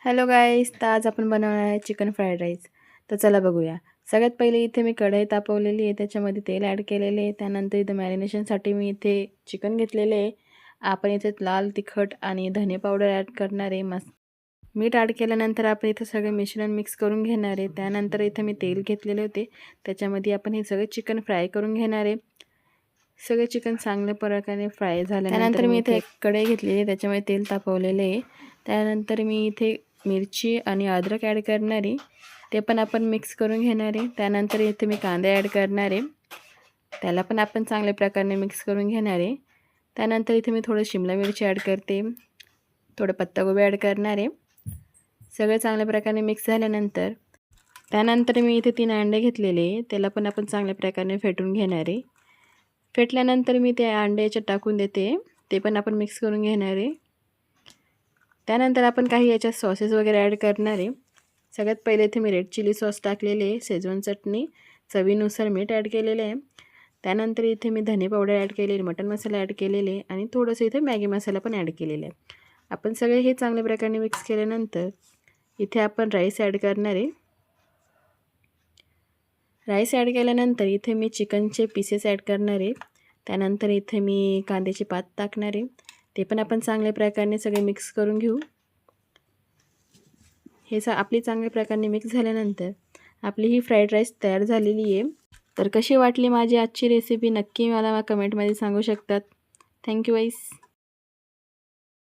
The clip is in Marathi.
हॅलो गाईस, तर आज आपण बनवणार आहे चिकन फ्राईड राईस. तर चला बघूया. सगळ्यात पहिले इथे मी कढई तापवलेली आहे, त्याच्यामध्ये तेल ॲड केलेले आहे. त्यानंतर इथे मॅरिनेशनसाठी मी इथे चिकन घेतलेले आहे. आपण इथे लाल तिखट आणि धने पावडर ॲड करणार आहे. मीठ ॲड केल्यानंतर आपण इथं सगळे मिश्रण मिक्स करून घेणार आहे. त्यानंतर इथे मी तेल घेतलेले होते, त्याच्यामध्ये आपण हे सगळे चिकन फ्राय करून घेणार आहे. सगळे चिकन चांगल्या प्रकारे फ्राय झाल्यानंतर मी इथे एक कढई घेतलेली आहे, त्याच्यामध्ये तेल तापवलेले आहे. त्यानंतर मी इथे मिरची आणि अद्रक ॲड करणार आहे, ते पण आपण मिक्स करून घेणार आहे. त्यानंतर इथे मी कांदे ॲड करणार आहे, त्याला पण आपण चांगल्या प्रकारे मिक्स करून घेणार आहे. त्यानंतर इथे मी थोडं शिमला मिरची ॲड करते, थोडं पत्तागोबी ॲड करणार आहे. सगळं चांगल्या प्रकारे मिक्स झाल्यानंतर त्यानंतर मी इथे 3 अंडे घेतलेले, त्याला पण आपण चांगल्या प्रकारे फेटून घेणार आहे. फेटल्यानंतर मी ते अंडे याच्यात टाकून देते, ते पण आपण मिक्स करून घेणार आहे. त्यानंतर आपण काही याच्यात सॉसेस वगैरे ॲड करणार आहे. सगळ्यात पहिले इथे मी रेड चिली सॉस टाकलेले आहे, शेजवान चटणी, चवीनुसार मीठ ॲड केलेले आहे. त्यानंतर इथे मी धने पावडर ॲड केलेली, मटन मसाला ॲड केलेले आहे आणि थोडंसं इथे मॅगी मसाला पण ॲड केलेला आहे. आपण सगळे हे चांगल्या प्रकारे मिक्स केल्यानंतर इथे आपण राईस ॲड करणार आहे. राईस ॲड केल्यानंतर इथे मी चिकनचे पीसेस ॲड करणार आहे. त्यानंतर इथे मी कांद्याची पात टाकणार आहे, ते पण आपण चांगल्या प्रकारे सगळे मिक्स करून घेऊ. हे आपली चांगल्या प्रकारे मिक्स झाल्यानंतर आपली ही फ्राईड राईस तयार झालेली आहे. तर कशी वाटली माझी आजची रेसिपी नक्की मला कमेंटमध्ये सांगू शकतात. थँक्यू गाईस.